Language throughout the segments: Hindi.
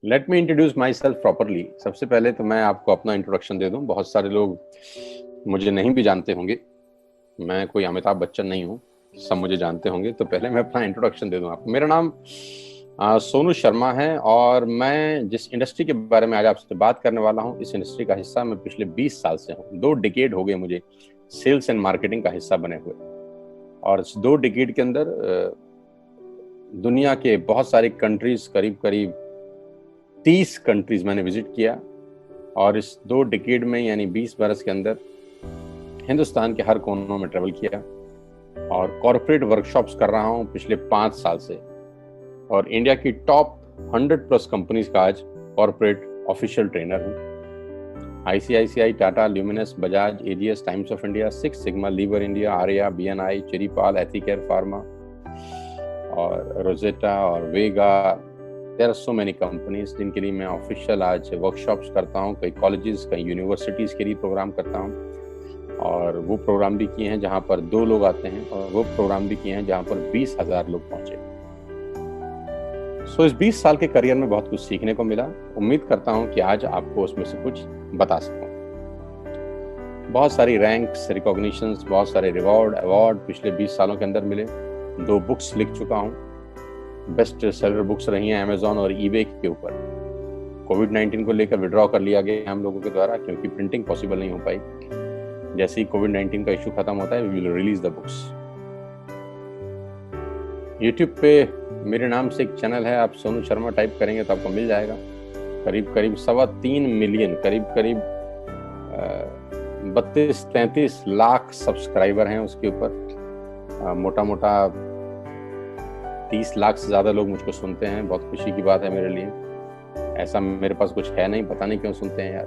Let me introduce my self properly. सबसे पहले तो मैं आपको अपना इंट्रोडक्शन दे दूं। बहुत सारे लोग मुझे नहीं भी जानते होंगे। मैं कोई अमिताभ बच्चन नहीं हूं, सब मुझे जानते होंगे। तो पहले मैं अपना इंट्रोडक्शन दे दूं आपको। मेरा नाम सोनू शर्मा है और मैं जिस इंडस्ट्री के बारे में आज आपसे बात करने वाला हूं, इस इंडस्ट्री का हिस्सा मैं पिछले 20 साल से हूं। 2 डिकेड हो गए मुझे सेल्स एंड मार्केटिंग का हिस्सा बने हुए। और इस 2 डिकेड के अंदर दुनिया के बहुत सारी कंट्रीज, करीब करीब 30 कंट्रीज मैंने विजिट किया। और इस 2 डिकेड में यानी 20 बरस के अंदर हिंदुस्तान के हर कोनों में ट्रेवल किया और कॉर्पोरेट वर्कशॉप्स कर रहा हूं पिछले 5 साल से। और इंडिया की टॉप 100+ कंपनीज का आज कॉर्पोरेट ऑफिशियल ट्रेनर हूं। ICICI, Tata, Luminous, Bajaj, AGS, Times of India, Six Sigma, Lever India, Arya, BNI, चेरीपाल, एथिकेयर फार्मा और रोजेटा और Vega. There are so many companies जिनके लिए मैं ऑफिशियल आज वर्कशॉप्स करता हूँ। कई कॉलेजेस, कई यूनिवर्सिटीज़ के लिए प्रोग्राम करता हूँ। और वो प्रोग्राम भी किए हैं जहाँ पर 2 लोग आते हैं, और वो प्रोग्राम भी किए हैं जहाँ पर 20,000 लोग पहुंचे। इस 20 साल के करियर में बहुत कुछ सीखने को मिला। उम्मीद करता हूँ कि आज आपको उसमें से कुछ बता सकूँ। बहुत सारी रैंक्स, रिकॉग्निशंस, बहुत सारे रिवॉर्ड, अवार्ड पिछले 20 सालों के अंदर मिले। 2 बुक्स लिख चुका हूँ, बेस्ट सेलर बुक्स रही हैं अमेजॉन और ईबे के ऊपर। कोविड-19 को लेकर विड्रॉ कर लिया गया हम लोगों के द्वारा, क्योंकि प्रिंटिंग पॉसिबल नहीं हो पाई। जैसे ही कोविड-19 का इशू खत्म होता है, we will release the books. YouTube पे मेरे नाम से एक चैनल है, आप सोनू शर्मा टाइप करेंगे तो आपको मिल जाएगा। करीब करीब 3.25 मिलियन, करीब करीब 32-33 लाख सब्सक्राइबर हैं उसके ऊपर। मोटा मोटा 30 लाख से ज़्यादा लोग मुझको सुनते हैं। बहुत खुशी की बात है मेरे लिए। ऐसा मेरे पास कुछ है नहीं, पता नहीं क्यों सुनते हैं यार।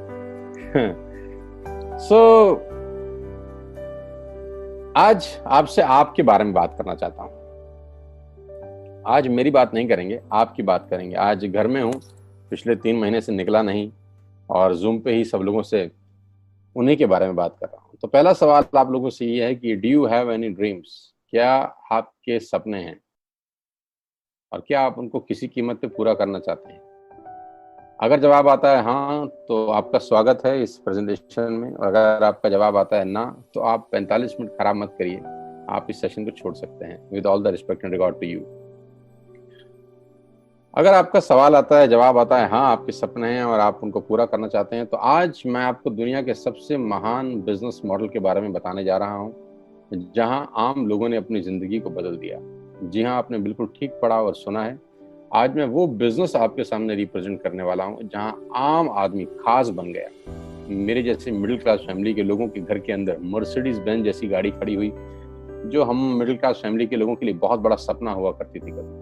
आज आपसे आपके बारे में बात करना चाहता हूँ। आज मेरी बात नहीं करेंगे, आपकी बात करेंगे। आज घर में हूँ, पिछले 3 महीने से निकला नहीं और जूम पे ही सब लोगों से उन्हीं के बारे में बात कर रहा हूँ। तो पहला सवाल आप लोगों से ये है कि do you have any dreams? क्या आपके सपने हैं और क्या आप उनको किसी कीमत पे पूरा करना चाहते हैं? अगर जवाब आता है हाँ, तो आपका स्वागत है इस प्रेजेंटेशन में। और अगर आपका जवाब आता है ना, तो आप 45 मिनट खराब मत करिए, आप इस सेशन को छोड़ सकते हैं। With all the respect and regard to you. अगर आपका सवाल आता है, जवाब आता है हाँ, आपके सपने हैं और आप उनको पूरा करना चाहते हैं, तो आज मैं आपको दुनिया के सबसे महान बिजनेस मॉडल के बारे में बताने जा रहा हूं, जहां आम लोगों ने अपनी जिंदगी को बदल दिया। जी हाँ, आपने बिल्कुल ठीक पढ़ा और सुना है। आज मैं वो बिजनेस आपके सामने रिप्रेजेंट करने वाला हूं जहां आम आदमी खास बन गया। मेरे जैसे मिडिल क्लास फैमिली के लोगों के घर के अंदर मर्सिडीज बेंज जैसी गाड़ी खड़ी हुई, जो हम मिडिल क्लास फैमिली के लोगों के लिए बहुत बड़ा सपना हुआ करती थी कभी।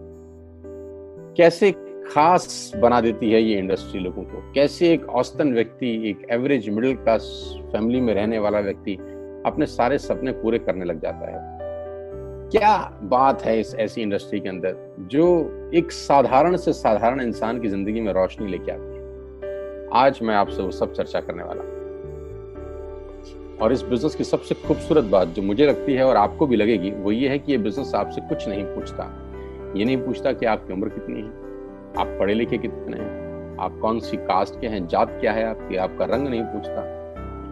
कैसे खास बना देती है ये इंडस्ट्री लोगों को। कैसे एक औसतन व्यक्ति, एक एवरेज मिडिल क्लास फैमिली में रहने वाला व्यक्ति अपने सारे सपने पूरे करने लग जाता है। क्या बात है इस ऐसी इंडस्ट्री के अंदर जो एक साधारण से साधारण इंसान की जिंदगी में रोशनी लेके आती है। आज मैं आपसे वो सब चर्चा करने वाला हूं। और इस बिजनेस की सबसे खूबसूरत बात जो मुझे लगती है और आपको भी लगेगी, वो ये है कि ये बिजनेस आपसे कुछ नहीं पूछता। ये नहीं पूछता कि आपकी उम्र कितनी है, आप पढ़े लिखे कितने हैं, आप कौन सी कास्ट के हैं, जात क्या है आपकी, आपका रंग नहीं पूछता।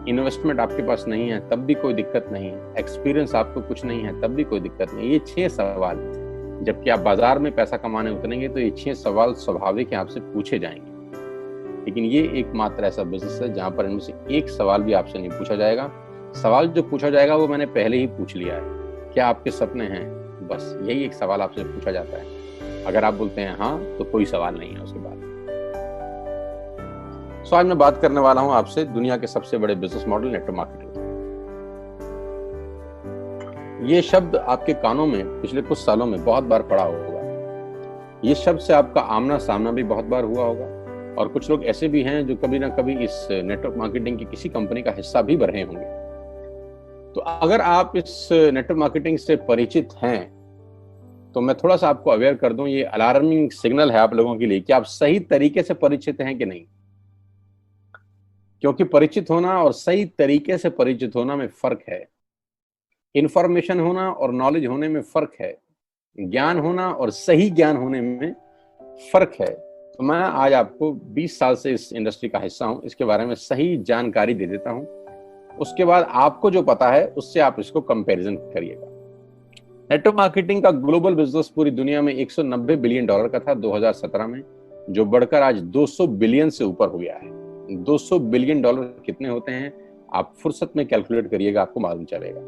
इन्वेस्टमेंट आपके पास नहीं है तब भी कोई दिक्कत नहीं, एक्सपीरियंस आपको कुछ नहीं है तब भी कोई दिक्कत नहीं। ये 6 सवाल, जबकि आप बाजार में पैसा कमाने उतरेंगे तो ये 6 सवाल स्वाभाविक है आपसे पूछे जाएंगे। लेकिन ये एकमात्र ऐसा बिजनेस है जहां पर इनमें से एक सवाल भी आपसे नहीं पूछा जाएगा। सवाल जो पूछा जाएगा वो मैंने पहले ही पूछ लिया है, क्या आपके सपने हैं? बस यही एक सवाल आपसे पूछा जाता है। अगर आप बोलते हैं हाँ, तो कोई सवाल नहीं है उसके बाद। आज मैं बात करने वाला हूं आपसे दुनिया के सबसे बड़े बिजनेस मॉडल, नेटवर्क मार्केटिंग। ये शब्द आपके कानों में पिछले कुछ सालों में बहुत बार पड़ा होगा। ये शब्द से आपका आमना सामना भी बहुत बार हुआ होगा। और कुछ लोग ऐसे भी हैं जो कभी ना कभी इस नेटवर्क मार्केटिंग की किसी कंपनी का हिस्सा भी रहे होंगे। तो अगर आप इस नेटवर्क मार्केटिंग से परिचित हैं, तो मैं थोड़ा सा आपको अवेयर कर दूं, ये अलार्मिंग सिग्नल है आप लोगों के लिए कि आप सही तरीके से परिचित हैं कि नहीं। क्योंकि परिचित होना और सही तरीके से परिचित होना में फर्क है। इंफॉर्मेशन होना और नॉलेज होने में फर्क है। ज्ञान होना और सही ज्ञान होने में फर्क है। तो मैं आज आपको 20 साल से इस इंडस्ट्री का हिस्सा हूं, इसके बारे में सही जानकारी दे देता हूं। उसके बाद आपको जो पता है उससे आप इसको कंपैरिजन करिएगा। नेटवर्क मार्केटिंग का ग्लोबल बिजनेस पूरी दुनिया में 190 बिलियन डॉलर का था 2017 में, जो बढ़कर आज 200 बिलियन से ऊपर हो गया है। 200 बिलियन डॉलर कितने होते हैं आप फुर्सत में कैलकुलेट करिएगा, आपको मालूम चलेगा।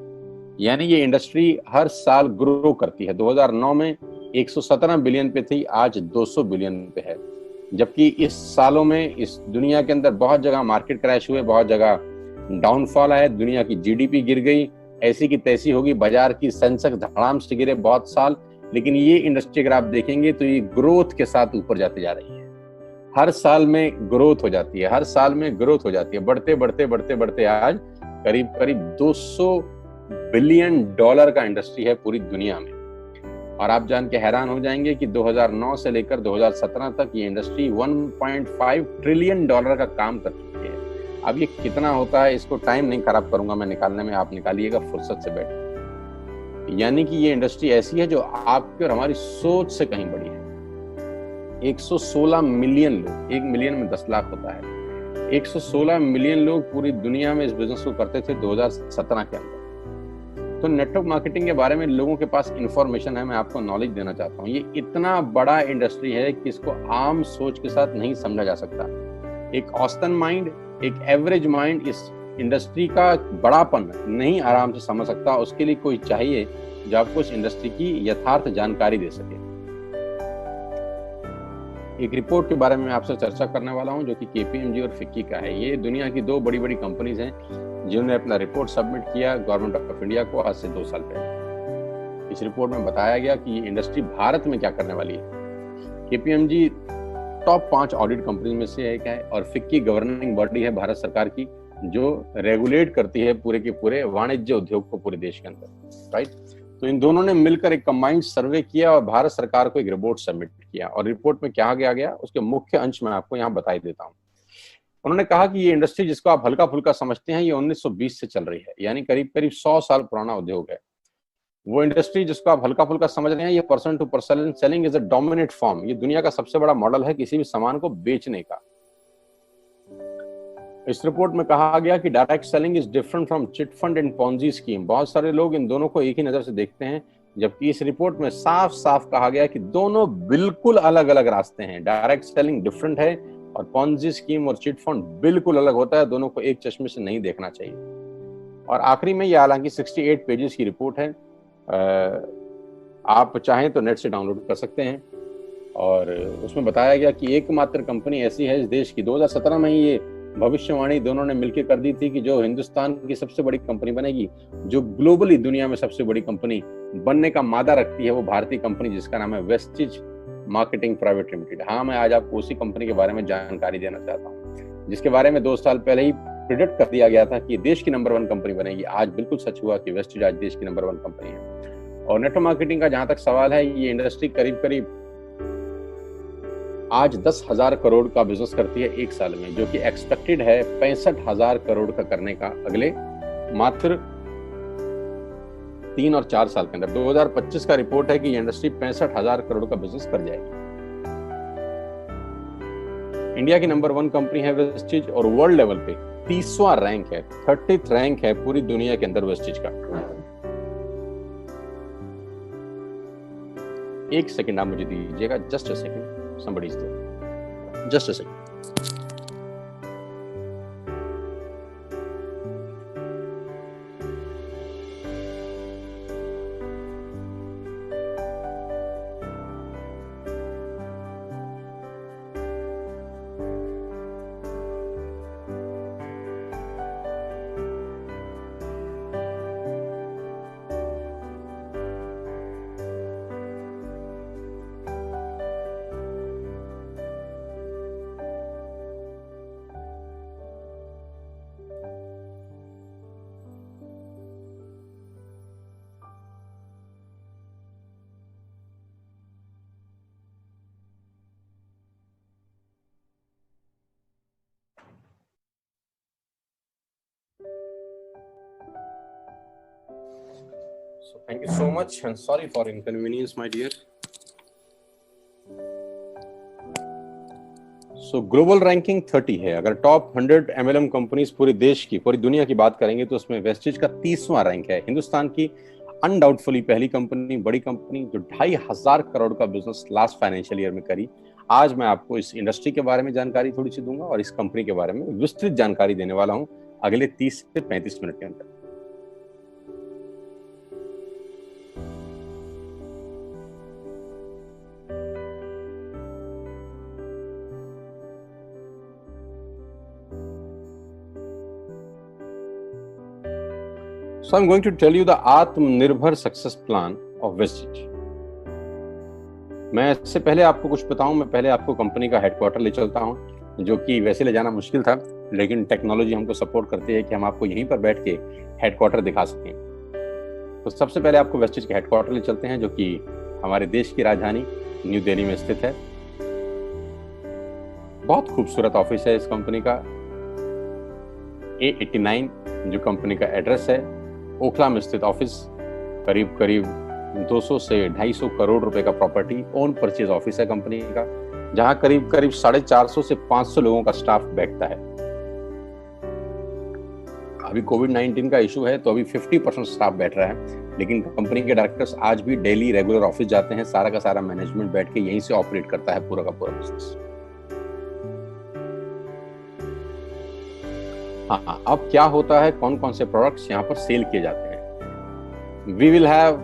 यानी ये इंडस्ट्री हर साल ग्रो करती है। 2009 में 117 बिलियन पे थी, आज 200 बिलियन पे है। जबकि इस सालों में इस दुनिया के अंदर बहुत जगह मार्केट क्रैश हुए, बहुत जगह डाउनफॉल आया, दुनिया की जीडीपी गिर गई, ऐसी की तैसी होगी, बाजार की सेंसेक्स धड़ाम से गिरे बहुत साल। लेकिन ये इंडस्ट्री अगर आप देखेंगे तो ये ग्रोथ के साथ ऊपर जाती जा रही है। हर साल में ग्रोथ हो जाती है, हर साल में ग्रोथ हो जाती है, बढ़ते बढ़ते बढ़ते बढ़ते आज करीब करीब 200 बिलियन डॉलर का इंडस्ट्री है पूरी दुनिया में। और आप जान के हैरान हो जाएंगे कि 2009 से लेकर 2017 तक ये इंडस्ट्री 1.5 ट्रिलियन डॉलर का काम कर चुकी है। अब ये कितना होता है इसको टाइम नहीं खराब करूंगा मैं निकालने में, आप निकालिएगा फुर्सत से बैठ। यानी कि ये इंडस्ट्री ऐसी है जो आपकी और हमारी सोच से कहीं बड़ी है। 116 मिलियन लोग, 1 मिलियन में 10 लाख होता है, 116 मिलियन लोग पूरी दुनिया में इस बिजनेस को करते थे 2017 के अंदर। तो नेटवर्क मार्केटिंग के बारे में लोगों के पास इंफॉर्मेशन है, मैं आपको नॉलेज देना चाहता हूँ। ये इतना बड़ा इंडस्ट्री है कि इसको आम सोच के साथ नहीं समझा जा सकता। एक औसतन माइंड, एक एवरेज माइंड इस इंडस्ट्री का बड़ापन नहीं आराम से समझ सकता। उसके लिए कोई चाहिए जो आपको इस इंडस्ट्री की यथार्थ जानकारी दे सके। एक रिपोर्ट के बारे में आपसे चर्चा करने वाला हूं जो कि केपीएमजी और फिक्की का है। ये दुनिया की दो बड़ी बड़ी कंपनीज हैं जिन्होंने अपना रिपोर्ट सबमिट किया गवर्नमेंट ऑफ इंडिया को आज से 2 साल पहले। इस रिपोर्ट में बताया गया कि ये इंडस्ट्री भारत में क्या करने वाली है। केपीएमजी टॉप 5 ऑडिट कंपनी में से एक है और फिक्की गवर्निंग बॉडी है भारत सरकार की, जो रेगुलेट करती है पूरे के पूरे वाणिज्य उद्योग को पूरे देश के अंदर, राइट। तो इन दोनों ने मिलकर एक कंबाइंड सर्वे किया और भारत सरकार को एक रिपोर्ट सबमिट किया। और रिपोर्ट में क्या गया उसके मुख्य अंश में आपको यहाँ बताई देता हूँ। उन्होंने कहा कि ये इंडस्ट्री जिसको आप हल्का फुल्का समझते हैं ये 1920 से चल रही है, यानी करीब करीब 100 साल पुराना उद्योग है। वो इंडस्ट्री जिसको आप हल्का फुल्का समझ रहे हैं, ये person to person selling is a dominate form. ये दुनिया का सबसे बड़ा मॉडल है किसी भी सामान को बेचने का। इस रिपोर्ट में कहा गया कि direct selling is different from chit fund and Ponzi scheme. बहुत सारे लोग इन दोनों को एक ही नजर से देखते हैं, जबकि इस रिपोर्ट में साफ साफ कहा गया कि दोनों बिल्कुल अलग अलग रास्ते हैं। डायरेक्ट सेलिंग डिफरेंट है और पॉन्जी स्कीम और चिट फंड बिल्कुल अलग होता है। दोनों को एक चश्मे से नहीं देखना चाहिए। और आखिरी में ये हालांकि 68 पेजेस की रिपोर्ट है, आप चाहें तो नेट से डाउनलोड कर सकते हैं। और उसमें बताया गया कि एकमात्र कंपनी ऐसी है इस देश की, 2017 में ही ये भविष्यवाणी दोनों ने मिलकर कर दी थी कि जो हिंदुस्तान की सबसे बड़ी कंपनी बनेगी, जो ग्लोबली दुनिया में सबसे बड़ी कंपनी बनने का मादा रखती है, वो भारतीय कंपनी जिसका नाम है वेस्टिज मार्केटिंग प्राइवेट लिमिटेड। हाँ, मैं आज आपको उसी कंपनी के बारे में जानकारी देना चाहता हूँ जिसके बारे में 2 साल पहले ही प्रिडिक्ट कर दिया गया था कि देश की नंबर 1 कंपनी बनेगी। आज बिल्कुल सच हुआ कि वेस्टिज आज देश की नंबर 1 कंपनी है। और नेटवर्क मार्केटिंग का जहां तक सवाल है, ये इंडस्ट्री करीब करीब आज 10,000 करोड़ का बिजनेस करती है 1 साल में, जो कि एक्सपेक्टेड है 65,000 करोड़ का करने का अगले मात्र 3 और 4 साल के अंदर। 2025 का रिपोर्ट है कि ये इंडस्ट्री 65,000 करोड़ का बिजनेस कर जाएगी। इंडिया की नंबर 1 कंपनी है वेस्टिज और वर्ल्ड लेवल पे 30वां रैंक है, 30th रैंक है पूरी दुनिया के अंदर वेस्टिज का। एक सेकंड आप मुझे दीजिएगा, just a second, somebody is there, just a second. So thank you so much and sorry for inconvenience, my dear. So global ranking 30 है। अगर टॉप 100 एमएलएम कंपनीज पूरे देश की, पूरी दुनिया की बात करेंगे तो उसमें वेस्टेज का 30वां रैंक है। हिंदुस्तान की अनडाउटफुली पहली कंपनी, बड़ी कंपनी जो 2,500 करोड़ का बिजनेस लास्ट फाइनेंशियल ईयर में करी। आज मैं आपको इस इंडस्ट्री के बारे में जानकारी थोड़ी सी दूंगा और इस कंपनी के बारे में विस्तृत जानकारी देने वाला हूं अगले 30 से 35 मिनट के अंदर। So I'm going to tell you the आत्मनिर्भर सक्सेस प्लान ऑफ वेस्टेज। मैं इससे पहले आपको कुछ बताऊं, मैं पहले आपको कंपनी का हेडक्वार्टर ले चलता हूं, जो कि वैसे ले जाना मुश्किल था, लेकिन टेक्नोलॉजी हमको सपोर्ट करती है कि हम आपको यहीं पर बैठ के हेडक्वार्टर दिखा सकें। तो सबसे पहले आपको वेस्टेज के हेडक्वार्टर ले चलते हैं, जो कि हमारे देश की राजधानी न्यू दिल्ली में स्थित है। बहुत खूबसूरत ऑफिस है इस कंपनी का। A89 जो कंपनी का एड्रेस है, ओखला में स्थित ऑफिस, करीब करीब 200 से 250 करोड़ रुपए का प्रॉपर्टी ओन परचेज ऑफिस है कंपनी का, जहां करीब करीब 450 से 500 लोगों का स्टाफ बैठता है। अभी कोविड-19 का इशू है तो अभी 50% स्टाफ बैठ रहा है, लेकिन कंपनी के डायरेक्टर्स आज भी डेली रेगुलर ऑफिस जाते हैं। सारा का सारा मैनेजमेंट बैठ के यहीं से ऑपरेट करता है पूरा का पूरा बिजनेस। हाँ, अब क्या होता है, कौन कौन से प्रोडक्ट्स यहाँ पर सेल किए जाते हैं। वी विल हैव,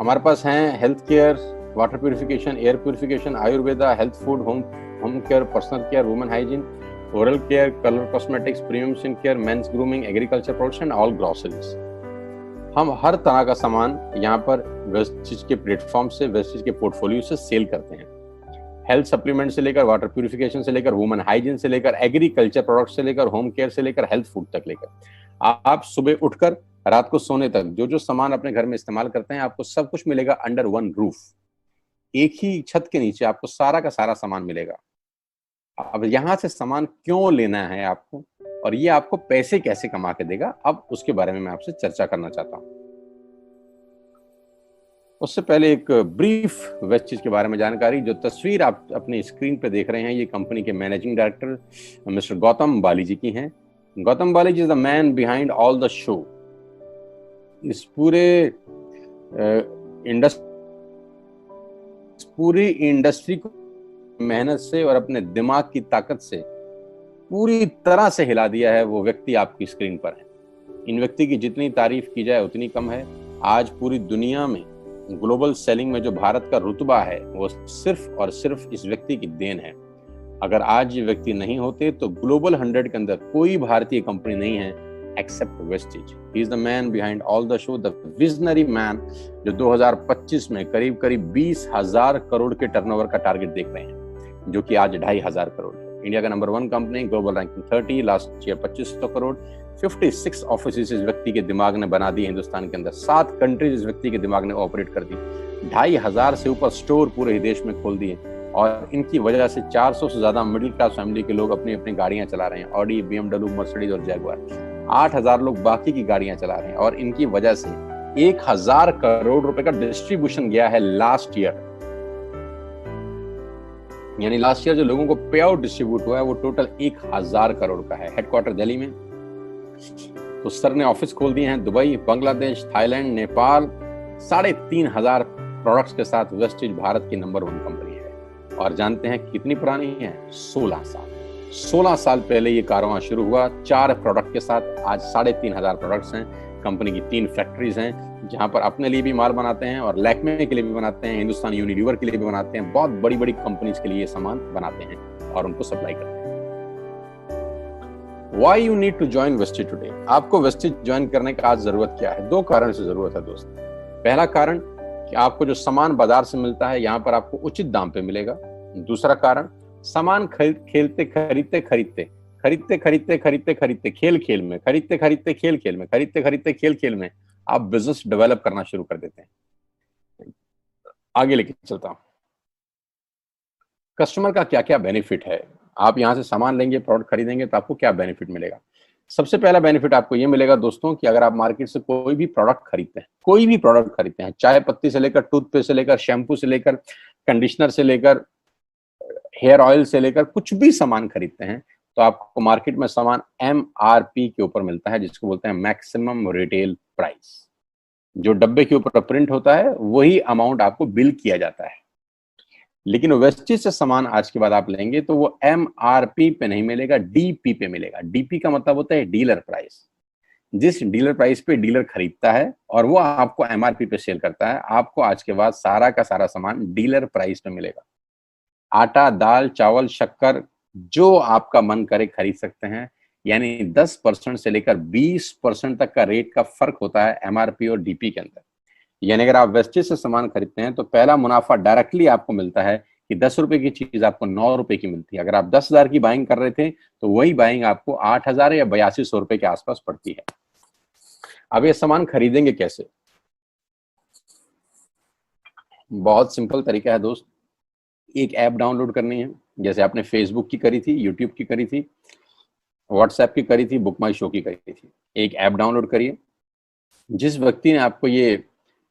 हमारे पास हैं health care, water purification, air purification, Ayurveda, health food, home care, personal care, women hygiene, oral care, colour cosmetics, premium skin care, mains grooming, agriculture products and all groceries. हम हर तरह का सामान यहाँ पर वेस्टेज के प्लेटफॉर्म से, वेस्टेज के पोर्टफोलियो से सेल करते हैं। हेल्थ सप्लीमेंट से लेकर, वाटर प्यूरिफिकेशन से लेकर, वुमेन हाइजीन से लेकर, एग्रीकल्चर प्रोडक्ट से लेकर, होम केयर से लेकर, हेल्थ फूड तक लेकर, आप सुबह उठकर रात को सोने तक जो जो सामान अपने घर में इस्तेमाल करते हैं, आपको सब कुछ मिलेगा अंडर वन रूफ। एक ही छत के नीचे आपको सारा का सारा सामान मिलेगा। अब यहां से सामान क्यों लेना है आपको, और ये आपको पैसे कैसे कमा के देगा, अब उसके बारे में मैं आपसे चर्चा करना चाहता हूं। उससे पहले एक ब्रीफ वेस्टेज के बारे में जानकारी। जो तस्वीर आप अपनी स्क्रीन पे देख रहे हैं, ये कंपनी के managing director mister Gautam Bali ji की हैं। Gautam Bali ji is the man behind all the show. इस पूरी इंडस्ट्री को मेहनत से और अपने दिमाग की ताकत से पूरी तरह से हिला दिया है वो व्यक्ति आपकी स्क्रीन पर है। इन व्यक्ति की जितनी तारीफ की जाए उतनी कम है। आज पूरी दुनिया में ग्लोबल सेलिंग में जो भारत का रुतबा है वो सिर्फ और सिर्फ इस व्यक्ति की देन है। अगर आज ये व्यक्ति नहीं होते तो ग्लोबल 100 के अंदर कोई भारतीय कंपनी नहीं है except Vestige. He is the man behind all the show, the visionary man, जो 2025 में करीब करीब 20,000 करोड़ के टर्नओवर का टारगेट देख रहे हैं, जो कि आज 2,500 करोड़ है। इंडिया का number 1 company, global ranking 30, last year 2500 crore, 56 office इस व्यक्ति के दिमाग ने बना दी हिंदुस्तान के अंदर, 7 कंट्रीज इस व्यक्ति के दिमाग ने ऑपरेट कर दी, 2,500 से ऊपर स्टोर पूरे ही देश में खोल दिए, और इनकी वजह से 400 से ज्यादा मिडिल क्लास फैमिली के लोग अपनी अपनी गाड़ियां चला रहे हैं, ऑडी, BMW, मर्सिडीज और जैगुआर। 8,000 लोग बाकी की गाड़ियां चला रहे हैं, और इनकी वजह से 1,000 करोड़ रुपए का डिस्ट्रीब्यूशन गया है लास्ट ईयर। यानी लास्ट ईयर जो लोगों को पे आउट डिस्ट्रीब्यूट हुआ है वो टोटल 1,000 करोड़ का है। हेडक्वार्टर दिल्ली में, तो सर ने ऑफिस खोल दिए हैं Dubai, Bangladesh, Thailand, Nepal. 3,500 products के साथ वेस्टेज भारत की नंबर 1 कंपनी है। और जानते हैं कितनी पुरानी है? 16 साल। 16 साल पहले ये कारवां शुरू हुआ 4 प्रोडक्ट के साथ। आज 3,500 प्रोडक्ट्स हैं। कंपनी की 3 फैक्ट्रीज हैं जहां पर अपने लिए भी माल बनाते हैं और लैक्मे के लिए भी बनाते हैं, हिंदुस्तान यूनिलीवर के लिए भी बनाते हैं। बहुत बड़ी बड़ी कंपनीज के लिए ये सामान बनाते हैं और उनको सप्लाई करते हैं। Why you need to join wastage today? आपको वेस्टेज ज्वाइन करने का आज जरूरत क्या है? 2 कारण से जरूरत है दोस्त। पहला कारण कि आपको जो सामान बाजार से मिलता है यहाँ पर आपको उचित दाम पे मिलेगा। दूसरा कारण, सामान खरीदते खरीदते खेल खेल में, खरीदते खरीदते खेल खेल में आप बिजनेस डेवलप करना शुरू कर देते हैं। आगे लेके चलता हूं। कस्टमर का क्या क्या बेनिफिट है? आप यहां से सामान लेंगे, प्रोडक्ट खरीदेंगे तो आपको क्या बेनिफिट मिलेगा? सबसे पहला बेनिफिट आपको ये मिलेगा दोस्तों कि अगर आप मार्केट से कोई भी प्रोडक्ट खरीदते हैं, चाय पत्ती से लेकर, टूथपेस्ट से लेकर, शैम्पू से लेकर, कंडीशनर से लेकर, हेयर ऑयल से लेकर कुछ भी सामान खरीदते हैं तो आपको मार्केट में सामान MRP के ऊपर मिलता है, जिसको बोलते हैं मैक्सिमम रिटेल प्राइस। जो डब्बे के ऊपर प्रिंट होता है वही अमाउंट आपको बिल किया जाता है। लेकिन वेस्टेज से सामान आज के बाद आप लेंगे तो वो MRP पे नहीं मिलेगा, DP पे मिलेगा। DP का मतलब होता है डीलर प्राइस। जिस डीलर प्राइस पे डीलर खरीदता है और वो आपको MRP पे सेल करता है, आपको आज के बाद सारा का सारा सामान डीलर प्राइस पे मिलेगा। आटा, दाल, चावल, शक्कर जो आपका मन करे खरीद सकते हैं। यानी 10% से लेकर 20% तक का रेट का फर्क होता है MRP और DP के अंदर। यानी अगर आप वेस्टेज से सामान खरीदते हैं तो पहला मुनाफा डायरेक्टली आपको मिलता है कि 10 रुपए की चीज आपको 9 रुपए की मिलती है। अगर आप 10,000 की बाइंग कर रहे थे तो वही बाइंग आपको 8,000 या 8200 रुपए के आसपास पड़ती है। अब ये सामान खरीदेंगे कैसे? बहुत सिंपल तरीका है दोस्त। एक ऐप डाउनलोड करनी है, जैसे आपने फेसबुक की करी थी, यूट्यूब की करी थी, व्हाट्सएप की करी थी, बुक माई शो की करी थी। एक ऐप डाउनलोड करिए। जिस व्यक्ति ने आपको ये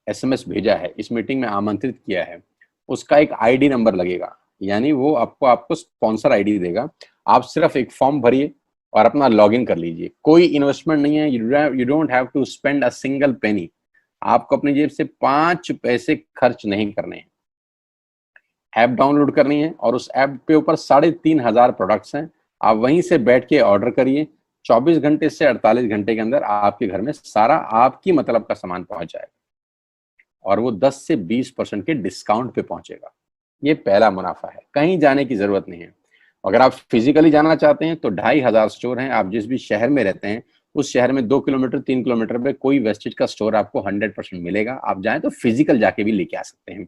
SMS भेजा है, इस मीटिंग में आमंत्रित किया है, उसका एक ID नंबर लगेगा। यानी वो आपको स्पॉन्सर ID देगा। आप सिर्फ एक फॉर्म भरिए और अपना लॉगिन कर लीजिए। कोई इन्वेस्टमेंट नहीं है, you don't have to spend a single penny. आपको अपनी जेब से 5 पैसे खर्च नहीं करने हैं। ऐप डाउनलोड करनी है और उस ऐप पे ऊपर 3,500 प्रोडक्ट्स हैं। आप वहीं से बैठ के ऑर्डर करिए। 24 घंटे से 48 घंटे के अंदर आपके घर में सारा आपकी मतलब का सामान पहुंच जाएगा और वो 10 से 20% के डिस्काउंट पे पहुंचेगा। ये पहला मुनाफा है, कहीं जाने की जरूरत नहीं है। अगर आप फिजिकली जाना चाहते हैं तो 2,500 स्टोर हैं। आप जिस भी शहर में रहते हैं उस शहर में 2 किलोमीटर 3 किलोमीटर पे कोई वेस्टेज का स्टोर आपको 100% मिलेगा। आप जाएं तो फिजिकल जाके भी लेके आ सकते हैं।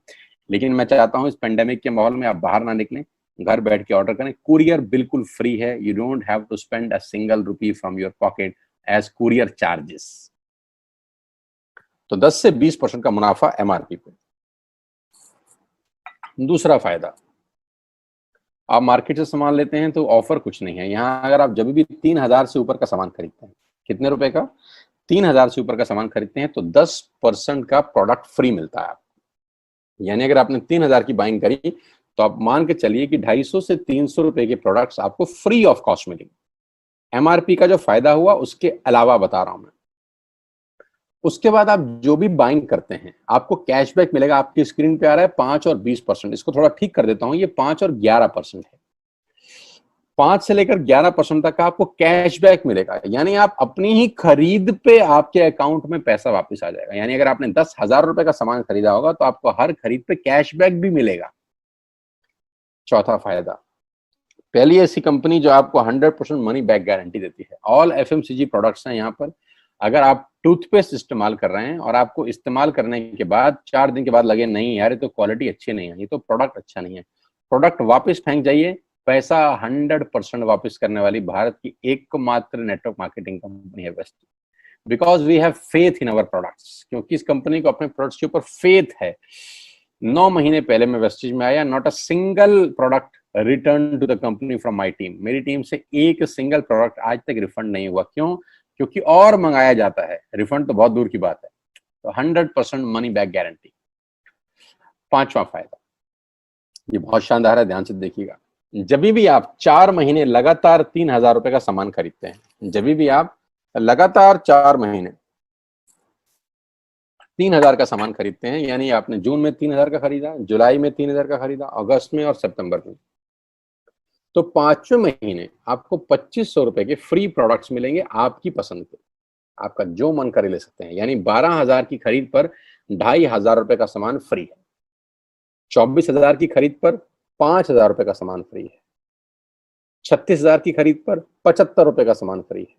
लेकिन मैं चाहता हूं इस पेंडेमिक के माहौल में आप बाहर ना निकलें, घर बैठ के ऑर्डर करें। कुरियर बिल्कुल फ्री है। You don't have to spend a single rupee from your pocket as courier charges. तो 10 से 20% का मुनाफा MRP पे। दूसरा फायदा, आप मार्केट से सामान लेते हैं तो ऑफर कुछ नहीं है यहाँ। अगर आप जब भी 3,000 से ऊपर का सामान खरीदते हैं, कितने रुपए का? 3,000 से ऊपर का सामान खरीदते हैं तो 10% का प्रोडक्ट फ्री मिलता है आपको। यानी अगर आपने 3,000 की बाइंग करी तो आप मान के चलिए कि 250 से 300 रुपए के प्रोडक्ट्स आपको फ्री ऑफ कॉस्ट मिलेंगे। MRP का जो फायदा हुआ उसके अलावा बता रहा हूं मैं। उसके बाद आप जो भी बाइंग करते हैं आपको कैशबैक मिलेगा। आपकी स्क्रीन पे आ रहा है 5 और 20%। इसको थोड़ा ठीक कर देता हूं, ये 5 और 11% है। 5 से लेकर 11% तक का आपको कैशबैक मिलेगा। यानी आप अपनी ही खरीद पे आपके अकाउंट में पैसा वापस आ जाएगा। यानी अगर आपने 10,000 रुपए का सामान खरीदा होगा तो आपको हर खरीद पे कैशबैक भी मिलेगा। चौथा फायदा, पहली ऐसी कंपनी जो आपको 100% मनी बैक गारंटी देती है। ऑल FMCG प्रोडक्ट्स हैं यहाँ पर। अगर आप टूथपेस्ट इस्तेमाल कर रहे हैं और आपको इस्तेमाल करने के बाद 4 दिन के बाद लगे नहीं यार ये तो क्वालिटी अच्छी नहीं है, ये तो प्रोडक्ट अच्छा नहीं है, प्रोडक्ट वापस फेंक जाइए। पैसा 100% वापस करने वाली भारत की एकमात्र नेटवर्क मार्केटिंग कंपनी है वेस्ट। Because we have faith in our products. क्योंकि इस कंपनी को अपने प्रोडक्ट्स के ऊपर फेथ है। 9 महीने पहले मैं वेस्टेज में आया, not a single product return to the company from my team. मेरी टीम से एक सिंगल प्रोडक्ट आज तक रिफंड नहीं हुआ। क्यों? क्योंकि और मंगाया जाता है, रिफंड तो बहुत दूर की बात है। तो 100% मनी बैक गारंटी। पांचवा फायदा, ये बहुत शानदार है, ध्यान से देखिएगा। जब भी आप 4 महीने लगातार 3,000 रुपए का सामान खरीदते हैं, जब भी आप लगातार 4 महीने 3,000 का सामान खरीदते हैं, यानी आपने जून में 3,000 का खरीदा, जुलाई में 3,000 का खरीदा, अगस्त में और सितंबर में, तो 5वें महीने आपको 2,500 रुपए के फ्री प्रोडक्ट्स मिलेंगे आपकी पसंद के। आपका जो मन करे ले सकते हैं। यानी 12,000 की खरीद पर 2,500 रुपए का सामान फ्री है। 24,000 की खरीद पर 5,000 रुपए का सामान फ्री है। 36,000 की खरीद पर 75 रुपए का सामान फ्री है।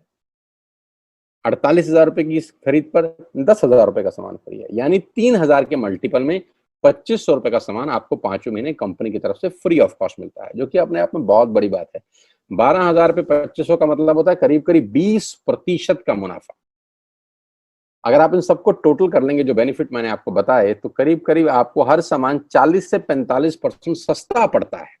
48,000 रुपए की खरीद पर 10,000 रुपए का सामान फ्री है। यानी 3,000 के मल्टीपल में 2,500 रुपए का सामान आपको 5वें महीने कंपनी की तरफ से फ्री ऑफ कॉस्ट मिलता है, जो कि अपने आप में बहुत बड़ी बात है। 12,000 पे 2,500 का मतलब होता है करीब करीब 20% का मुनाफा। अगर आप इन सबको टोटल कर लेंगे जो बेनिफिट मैंने आपको बताए, तो करीब करीब आपको हर सामान 40 से 45% सस्ता पड़ता है।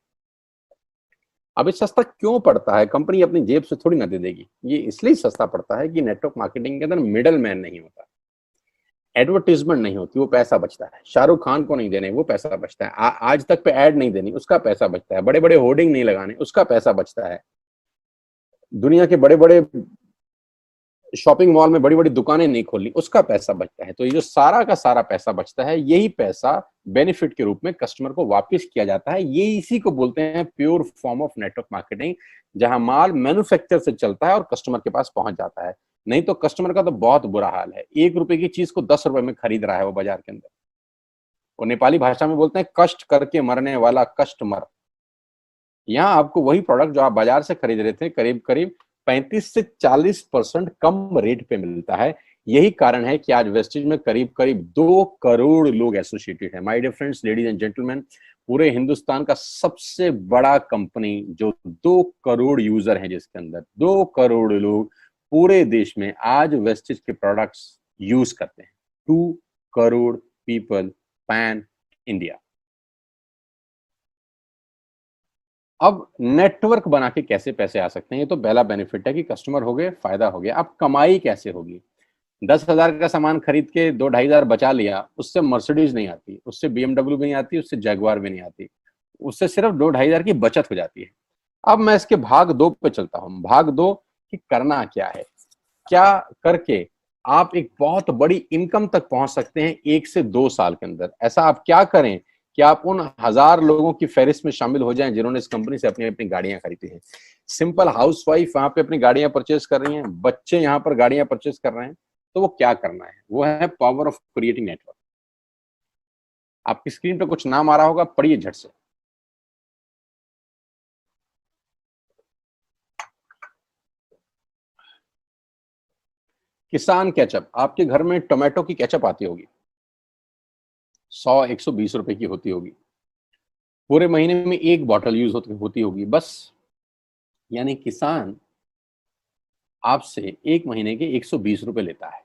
अब ये सस्ता क्यों पड़ता है? कंपनी अपनी जेब से थोड़ी ना दे देगी। ये इसलिए सस्ता पड़ता है कि नेटवर्क मार्केटिंग के अंदर मिडल मैन नहीं होता। एडवर्टीजमेंट नहीं होती, वो पैसा बचता है। शाहरुख खान को नहीं देने, वो पैसा बचता है। आज तक पे ऐड नहीं देनी, उसका पैसा बचता है। बड़े बड़े होर्डिंग नहीं लगाने, उसका पैसा बचता है। दुनिया के बड़े बड़े शॉपिंग मॉल में बड़ी बड़ी दुकानें नहीं खोलनी, उसका पैसा बचता है। तो ये जो सारा का सारा पैसा बचता है, यही पैसा बेनिफिट के रूप में कस्टमर को वापस किया जाता है। ये इसी को बोलते हैं pure form of network marketing, जहां माल मैन्युफैक्चर से चलता है और कस्टमर के पास पहुंच जाता है। नहीं तो कस्टमर का तो बहुत बुरा हाल है, 1 रुपए की चीज को 10 रुपए में खरीद रहा है वो बाजार के अंदर। और नेपाली भाषा में बोलते हैं कष्ट करके मरने वाला कस्टमर। यहाँ आपको वही प्रोडक्ट जो आप बाजार से खरीद रहे थे, करीब करीब 35 से 40% कम रेट पे मिलता है। यही कारण है कि आज वेस्टेज में करीब करीब 2 करोड़ लोग एसोसिएटेड है। My dear friends, ladies and gentleman, पूरे हिंदुस्तान का सबसे बड़ा कंपनी जो 2 करोड़ यूजर हैं, जिसके अंदर 2 करोड़ लोग पूरे देश में आज वेस्टेज के प्रोडक्ट्स यूज करते हैं। 2 करोड़ पीपल पैन इंडिया। अब नेटवर्क बना के कैसे पैसे आ सकते हैं? ये तो पहला बेनिफिट है कि कस्टमर हो गए, फायदा हो गया। अब कमाई कैसे होगी? 10,000 का सामान खरीद के 2-2,500 बचा लिया, उससे मर्सिडीज नहीं आती, उससे BMW भी नहीं आती, उससे जगुआर भी नहीं आती, उससे सिर्फ 2-2,500 की बचत हो जाती है। अब मैं इसके भाग 2 पे चलता हूं। भाग 2 कि करना क्या है, क्या करके आप एक बहुत बड़ी इनकम तक पहुंच सकते हैं 1 से 2 साल के अंदर। ऐसा आप क्या करें कि आप उन 1000 लोगों की फहरिस्त में शामिल हो जाएं जिन्होंने इस कंपनी से अपनी अपनी गाड़ियां खरीदी हैं। सिंपल हाउसवाइफ वहां पे अपनी गाड़ियां परचेज कर रही हैं, बच्चे यहां पर गाड़ियां परचेज कर रहे हैं। तो वो क्या करना है? वो है पावर ऑफ क्रिएटिंग नेटवर्क। आपकी स्क्रीन पे कुछ नाम आ रहा होगा, पढ़िए झट से। किसान केचप। आपके घर में टोमेटो की केचप आती होगी, 100-120 रुपए की होती होगी। पूरे महीने में 1 बॉटल यूज होती होगी बस। यानी किसान आपसे 1 महीने के 120 रुपए लेता है,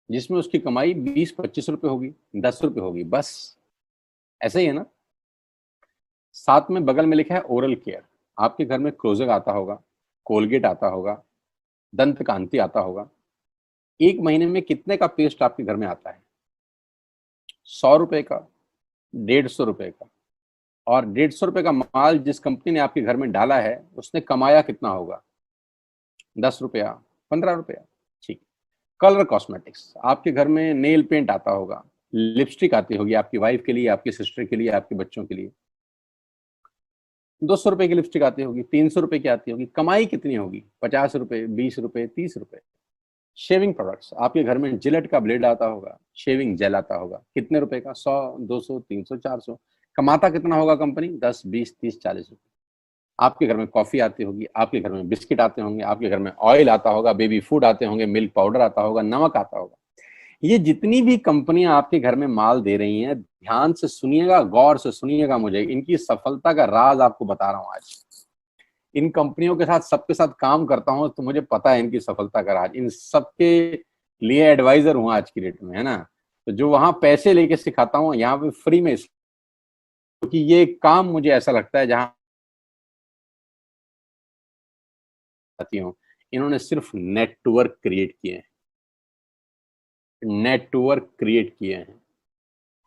जिसमें उसकी कमाई 20-25 रुपए होगी, 10 रुपए होगी बस। ऐसे ही है ना? साथ में बगल में लिखा है ओरल केयर। आपके घर में क्लोजर आता होगा, कोलगेट आता होगा, दंत कांति आता होगा। 1 महीने में कितने का पेस्ट आपके घर में आता है? 100 रुपए का, 150 रुपए का। और 150 रुपए का माल जिस कंपनी ने आपके घर में डाला है, उसने कमाया कितना होगा? 10 रुपया, 15 रुपया। ठीक। Colour cosmetics. आपके घर में नेल पेंट आता होगा, लिपस्टिक आती होगी आपकी वाइफ के लिए, आपकी सिस्टर के लिए, आपके बच्चों के लिए। 200 रुपए की लिपस्टिक आती होगी, 300 रुपए की आती होगी। कमाई कितनी होगी? 50 रुपए, 20 रुपए, 30 रुपए। Shaving products. आपके घर में जिलेट का ब्लेड आता होगा, शेविंग जेल आता होगा, कितने रुपए का? 100, 200, 300, 400। कमाता कितना होगा कंपनी? 10, 20, 30, 40 रुपए। आपके घर में कॉफी आती होगी, आपके घर में बिस्किट आते होंगे, आपके घर में ऑयल आता होगा, बेबी फूड आते होंगे, मिल्क पाउडर आता होगा, नमक आता होगा। ये जितनी भी कंपनियां आपके घर में माल दे रही हैं, ध्यान से सुनिएगा, गौर से सुनिएगा, मुझे इनकी सफलता का राज आपको बता रहा हूं आज। इन कंपनियों के साथ, सबके साथ काम करता हूं, तो मुझे पता है इनकी सफलता का राज। इन सबके लिए एडवाइजर हूं आज की डेट में, है ना? तो जो वहां पैसे लेके सिखाता हूं, यहाँ पे फ्री में, क्योंकि ये काम मुझे ऐसा लगता है जहां आती हूँ, इन्होंने सिर्फ नेटवर्क क्रिएट किए हैं, नेटवर्क क्रिएट किए हैं।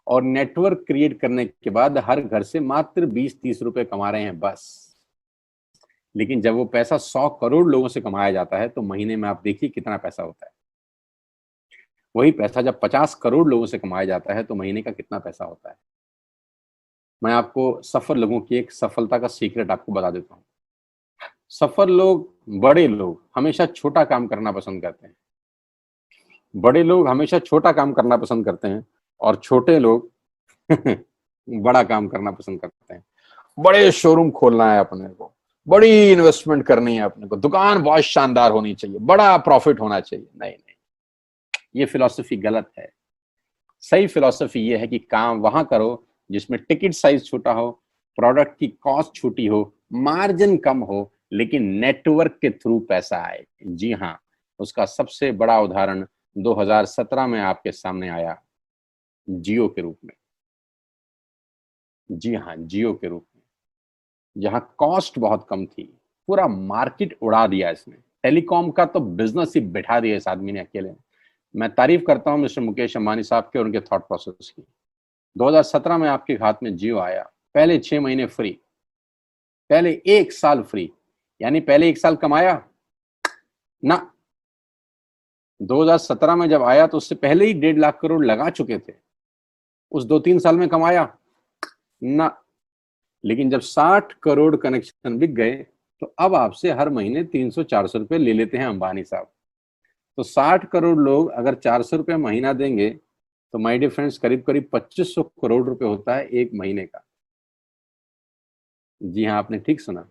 और नेटवर्क क्रिएट करने के बाद हर घर से मात्र 20-30 रुपए कमा रहे हैं बस। लेकिन जब वो पैसा 100 करोड़ लोगों से कमाया जाता है, तो महीने में आप देखिए कितना पैसा होता है। वही पैसा जब 50 करोड़ लोगों से कमाया जाता है, तो महीने का कितना पैसा होता है? मैं आपको सफल लोगों की एक सफलता का सीक्रेट आपको बता देता हूँ। सफल लोग, बड़े लोग हमेशा छोटा काम करना पसंद करते हैं। बड़े लोग हमेशा छोटा काम करना पसंद करते हैं, और छोटे लोग बड़ा काम करना पसंद करते हैं। बड़े शोरूम खोलना है अपने को, बड़ी इन्वेस्टमेंट करनी है अपने को, दुकान बहुत शानदार होनी चाहिए, बड़ा प्रॉफिट होना चाहिए। नहीं नहीं, ये फिलॉसफी गलत है। सही फिलॉसफी ये है कि काम वहां करो जिसमें टिकट साइज छोटा हो, प्रोडक्ट की कॉस्ट छोटी हो, मार्जिन कम हो, लेकिन नेटवर्क के थ्रू पैसा आए। जी हाँ, उसका सबसे बड़ा उदाहरण 2017 में आपके सामने आया, जियो के रूप में। जी हाँ, जियो के रूप में, जहां कॉस्ट बहुत कम थी, पूरा मार्केट उड़ा दिया इसने। टेलीकॉम का तो बिजनेस ही बिठा दिया इस आदमी ने अकेले। मैं तारीफ करता हूं मिस्टर मुकेश अंबानी साहब के और उनके थॉट प्रोसेस की। 2017 में आपके हाथ में जियो आया, पहले 6 महीने फ्री, पहले 1 साल फ्री, यानी पहले 1 साल कमाया ना। 2017 में जब आया तो उससे पहले ही 1.5 लाख करोड़ लगा चुके थे, उस 2-3 साल में कमाया ना। लेकिन जब 60 करोड़ कनेक्शन बिक गए तो अब आपसे हर महीने 300-400 रुपए ले लेते हैं अंबानी साहब। तो 60 करोड़ लोग अगर 400 रुपए महीना देंगे तो माय डियर फ्रेंड्स करीब करीब 2500 करोड़ रुपए होता है एक महीने का। जी हाँ, आपने ठीक सुना।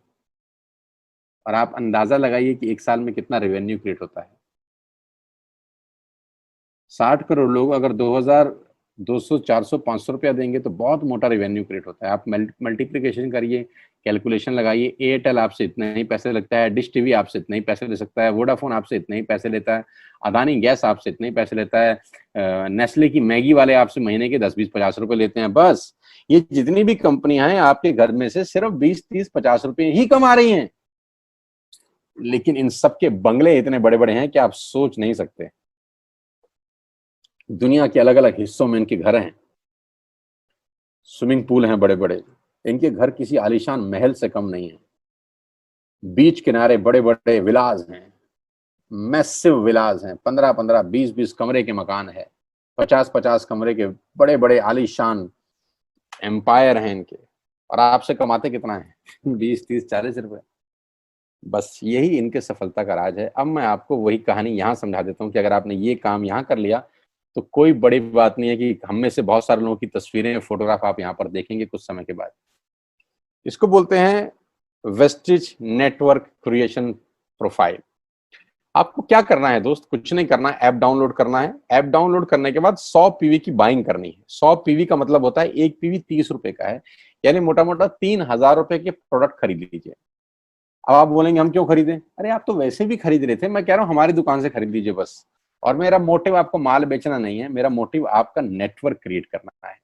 और आप अंदाजा लगाइए कि एक साल में कितना रेवेन्यू क्रिएट होता है। 60 करोड़ लोग अगर 2000 200 400 500 रुपया देंगे तो बहुत मोटा रेवेन्यू क्रिएट होता है। आप मल्टीप्लिकेशन करिए, कैलकुलेशन लगाइए। एयरटेल आपसे इतने ही पैसे लगता है, डिश टीवी आपसे इतने ही पैसे ले सकता है, वोडाफोन आपसे इतने ही पैसे लेता है, अदानी गैस आपसे इतने ही पैसे लेता है, नेस्ले की मैगी वाले आपसे महीने के 10-20-50 रुपए लेते हैं। बस ये जितनी भी कंपनियां हैं आपके घर में से सिर्फ 20-30-50 रुपए ही कमा रही हैं। लेकिन इन सबके बंगले इतने बड़े बड़े हैं कि आप सोच नहीं सकते। दुनिया के अलग अलग हिस्सों में इनके घर हैं, स्विमिंग पूल हैं बड़े बड़े। इनके घर किसी आलीशान महल से कम नहीं है। बीच किनारे बड़े बड़े विलाज हैं, मैसिव विलाज हैं, 15-15 20-20 कमरे के मकान है, 50-50 कमरे के बड़े बड़े आलीशान एम्पायर हैं इनके। और आपसे कमाते कितना है 20-30-40 रुपए। बस यही इनके सफलता का राज है। अब मैं आपको वही कहानी यहां समझा देता हूं कि अगर आपने ये काम यहां कर लिया तो कोई बड़ी बात नहीं है कि हम में से बहुत सारे लोगों की तस्वीरें, फोटोग्राफ आप यहां पर देखेंगे कुछ समय के बाद। इसको बोलते हैं वेस्टिज नेटवर्क क्रिएशन प्रोफाइल। आपको क्या करना है दोस्त, कुछ नहीं करना है, ऐप डाउनलोड करना है। ऐप डाउनलोड करने के बाद 100 पीवी की बाइंग करनी है। 100 पीवी का मतलब होता है एक पीवी 30 रुपए का है, यानी मोटा मोटा 3000 रुपए के प्रोडक्ट खरीद लीजिए। अब आप बोलेंगे हम क्यों खरीदें? अरे आप तो वैसे भी खरीद रहे थे, मैं कह रहा हूं हमारी दुकान से खरीद लीजिए बस। और मेरा मोटिव आपको माल बेचना नहीं है, मेरा मोटिव आपका नेटवर्क क्रिएट करना है।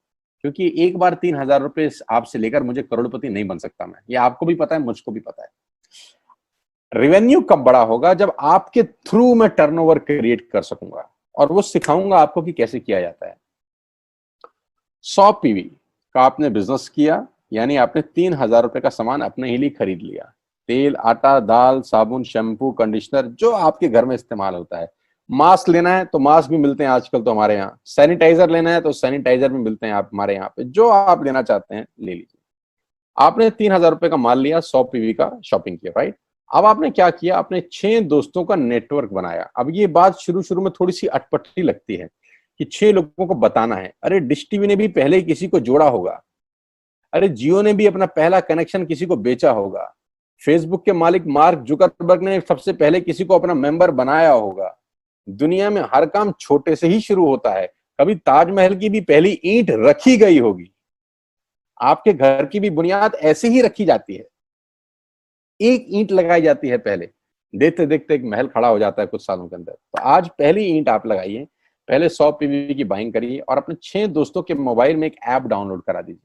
क्योंकि एक बार 3000 रुपए आपसे लेकर मुझे करोड़पति नहीं बन सकता मैं, ये आपको भी पता है, मुझको भी पता है। रेवेन्यू कब बड़ा होगा? जब आपके थ्रू मैं टर्नओवर क्रिएट कर सकूंगा और वो सिखाऊंगा आपको कि कैसे किया जाता है। 100 पीवी का आपने बिजनेस किया, यानी आपने 3000 रुपए का सामान अपने ही लिए खरीद लिया। तेल, आटा, दाल, साबुन, शैम्पू, कंडीशनर, जो आपके घर में इस्तेमाल होता है। मास्क लेना है तो मास्क भी मिलते हैं आजकल तो हमारे यहाँ। सैनिटाइजर लेना है तो सैनिटाइजर भी मिलते हैं आप हमारे यहाँ पे। जो आप लेना चाहते हैं ले लीजिए। आपने 3000 रुपए का माल लिया, 100 पीवी का शॉपिंग किया, राइट। अब आपने क्या किया? आपने 6 दोस्तों का नेटवर्क बनाया। अब ये बात शुरू शुरू में थोड़ी सी अटपटी लगती है कि 6 लोगों को बताना है। अरे डिश टीवी ने भी पहले ही किसी को जोड़ा होगा, अरे जियो ने भी अपना पहला कनेक्शन किसी को बेचा होगा, फेसबुक के मालिक मार्क जुकरबर्ग ने सबसे पहले किसी को अपना मेंबर बनाया होगा। दुनिया में हर काम छोटे से ही शुरू होता है। कभी ताजमहल की भी पहली ईंट रखी गई होगी। आपके घर की भी बुनियाद ऐसे ही रखी जाती है, एक ईंट लगाई जाती है पहले, देखते देखते एक महल खड़ा हो जाता है कुछ सालों के अंदर। तो आज पहली ईंट आप लगाइए, पहले 100 पीवी की बाइंग करिए और अपने 6 दोस्तों के मोबाइल में एक ऐप डाउनलोड करा दीजिए।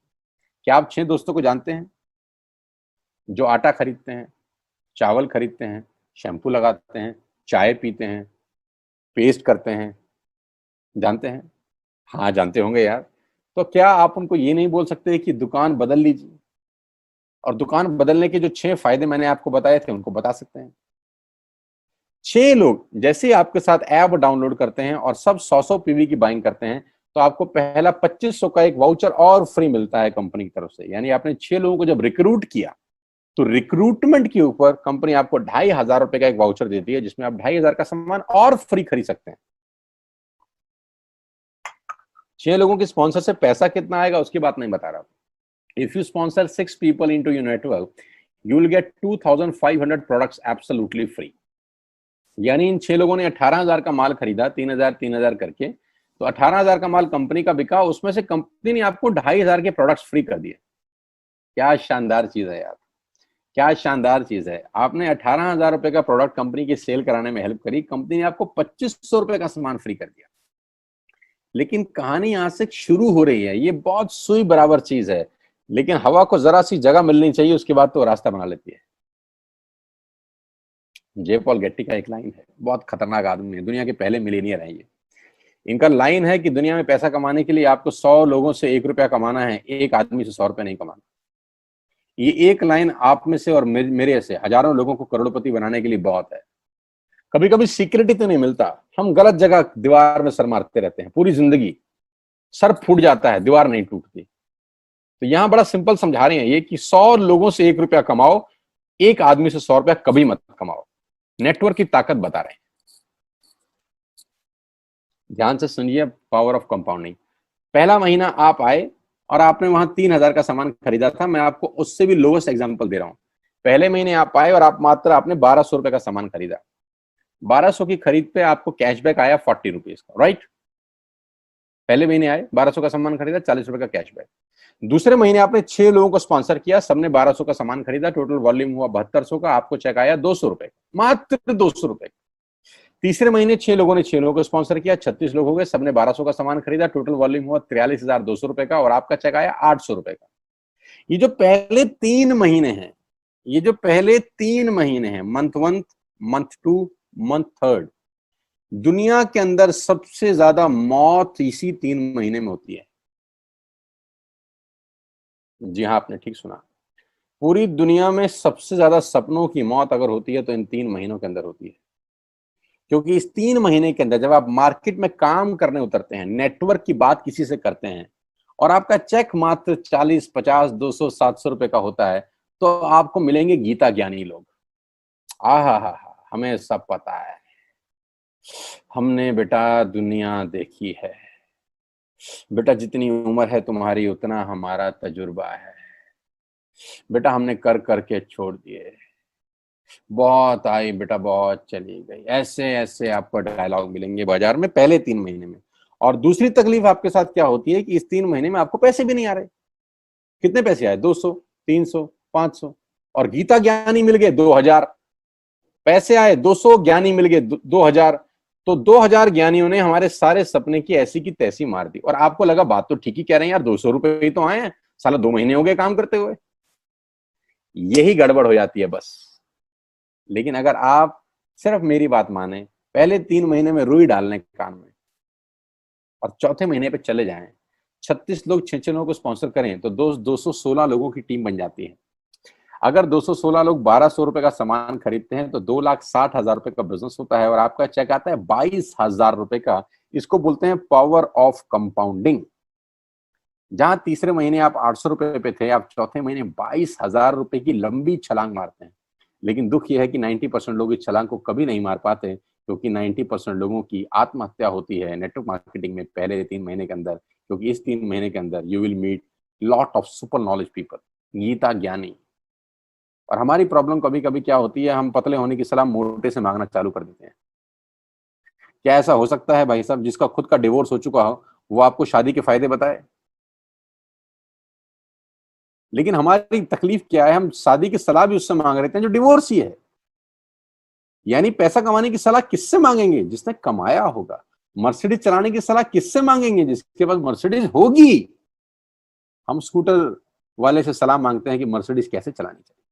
क्या आप 6 दोस्तों को जानते हैं जो आटा खरीदते हैं, चावल खरीदते हैं, शैम्पू लगाते हैं, चाय पीते हैं, पेस्ट करते हैं? जानते हैं? हाँ जानते होंगे यार। तो क्या आप उनको ये नहीं बोल सकते कि दुकान बदल लीजिए? और दुकान बदलने के जो 6 फायदे मैंने आपको बताए थे उनको बता सकते हैं। 6 लोग जैसे ही आपके साथ ऐप डाउनलोड करते हैं और सब 100-100 पीवी की बाइंग करते हैं तो आपको पहला 2500 का एक वाउचर और फ्री मिलता है कंपनी की तरफ से। यानी आपने 6 लोगों को जब रिक्रूट किया तो रिक्रूटमेंट के ऊपर कंपनी आपको 2500 रुपए का एक वाउचर देती है जिसमें आप 2500 का सामान और फ्री खरीद सकते हैं। 6 लोगों के स्पॉन्सर से पैसा कितना आएगा उसकी बात नहीं बता रहा। If you sponsor 6 people into your network you will get 2500 products absolutely free. यानी इन 6 लोगों ने 18000 का माल खरीदा, 3000 करके, तो 18000 का माल कंपनी का बिका, उसमें से कंपनी ने आपको 2500 के प्रोडक्ट्स फ्री कर दिए। क्या शानदार चीज है यार, क्या शानदार चीज है। आपने 18000 रुपए का प्रोडक्ट कंपनी की सेल कराने में हेल्प करी, कंपनी ने आपको 2500 रुपए का सामान फ्री कर दिया। लेकिन कहानी यहां से शुरू हो रही है। ये बहुत सुई बराबर चीज है, लेकिन हवा को जरा सी जगह मिलनी चाहिए, उसके बाद तो रास्ता बना लेती है। जे पॉल गेट्टी का एक लाइन है, बहुत खतरनाक आदमी है, दुनिया के पहले मिलीनियर है ये। इनका लाइन है कि दुनिया में पैसा कमाने के लिए आपको 100 लोगों से 1 रुपया कमाना है, एक आदमी से 100 रुपया नहीं कमाना। ये एक लाइन आप में से और मेरे से हजारों लोगों को करोड़पति बनाने के लिए बहुत है। कभी कभी सीक्रेट ही तो नहीं मिलता, हम गलत जगह दीवार में सर मारते रहते हैं पूरी जिंदगी, सर फूट जाता है, दीवार नहीं टूटती। तो यहां बड़ा सिंपल समझा रहे हैं ये कि 100 लोगों से 1 रुपया कमाओ, एक आदमी से 100 रुपया कभी मत कमाओ। नेटवर्क की ताकत बता रहे हैं। ध्यान से सुनिए, पावर ऑफ कंपाउंडिंग। पहला महीना आप आए और आपने वहां 3,000 का सामान खरीदा था, मैं आपको उससे भी लोवेस्ट एग्जांपल दे रहा हूं। पहले महीने आप आए और आप मात्र आपने 1,200 रुपए का सामान खरीदा, 1,200 की खरीद पे आपको कैशबैक आया 40 रुपीज का, राइट। पहले महीने आए, 1,200 का सामान खरीदा, 40 रुपए का कैशबैक। दूसरे महीने आपने 6 लोगों को स्पॉन्सर किया, सबने 1,200 का सामान खरीदा, टोटल वॉल्यूम हुआ 7,200 का, आपको चेक आया 200 रुपए, मात्र 200 रुपए। तीसरे महीने 6 लोगों ने 6 लोगों को स्पॉन्सर किया, 36 लोग हो गए, सबने 1,200 का सामान खरीदा, टोटल वॉल्यूम हुआ 43,200 रुपए का, और आपका चेक आया 800 रुपए का। ये जो पहले 3 महीने हैं, ये जो पहले 3 महीने हैं, मंथ 1, मंथ 2, मंथ 3, दुनिया के अंदर सबसे ज्यादा मौत इसी 3 महीने में होती है। जी हाँ, आपने ठीक सुना, पूरी दुनिया में सबसे ज्यादा सपनों की मौत अगर होती है तो इन 3 महीनों के अंदर होती है। क्योंकि इस 3 महीने के अंदर जब आप मार्केट में काम करने उतरते हैं, नेटवर्क की बात किसी से करते हैं, और आपका चेक मात्र 40, 50, 200, 700 रुपए का होता है, तो आपको मिलेंगे गीता ज्ञानी लोग। हा, हमें सब पता है, हमने बेटा दुनिया देखी है, बेटा जितनी उम्र है तुम्हारी उतना हमारा तजुर्बा है, बेटा हमने कर करके छोड़ दिए, बहुत आई बेटा बहुत चली गई। ऐसे ऐसे आपको डायलॉग मिलेंगे बाजार में पहले 3 महीने में। और दूसरी तकलीफ आपके साथ क्या होती है कि इस 3 महीने में आपको पैसे भी नहीं आ रहे। कितने पैसे आए? 200, 300, 500, और गीता ज्ञानी मिल गए 2,000। पैसे आए 200, ज्ञानी मिल गए 2,000। तो 2,000 ज्ञानियों ने हमारे सारे सपने की ऐसी की तैसी मार दी। और आपको लगा बात तो ठीक ही कह रहे हैं यार, 200 रुपए ही तो आए हैं, साला 2 महीने हो गए काम करते हुए। यही गड़बड़ हो जाती है बस। लेकिन अगर आप सिर्फ मेरी बात माने, पहले 3 महीने में रुई डालने कान में, और चौथे महीने पे चले जाएं, 36 लोग 6 लोगों को स्पॉन्सर करें तो 216 लोगों की टीम बन जाती है। अगर 216 लोग 1,200 रुपए का सामान खरीदते हैं तो 2,60,000 रुपए का बिजनेस होता है, और आपका चेक आता है 22,000 रुपए का। इसको बोलते हैं पावर ऑफ कंपाउंडिंग। जहां तीसरे महीने आप 800 रुपए पे थे, आप चौथे महीने 22,000 रुपए की लंबी छलांग मारते हैं। लेकिन दुख यह है कि 90% लोग इस छलांग को कभी नहीं मार पाते, क्योंकि 90% लोगों की आत्महत्या होती है नेटवर्क मार्केटिंग में पहले 3 महीने के अंदर। क्योंकि इस 3 महीने के अंदर you will meet lot of super knowledge people, Gita ज्ञानी। और हमारी प्रॉब्लम कभी कभी क्या होती है, हम पतले होने की सलाह मोटे से मांगना चालू कर देते हैं। क्या ऐसा हो सकता है भाई साहब, जिसका खुद का डिवोर्स हो चुका हो वो आपको शादी के फायदे बताए? लेकिन हमारी तकलीफ क्या है, हम शादी की सलाह भी उससे मांग रहे थे जो डिवोर्स ही है। यानी पैसा कमाने की सलाह किससे मांगेंगे? जिसने कमाया होगा। मर्सिडीज चलाने की सलाह किससे मांगेंगे? जिसके पास मर्सिडीज होगी। हम स्कूटर वाले से सलाह मांगते हैं कि मर्सिडीज कैसे चलानी चाहिए।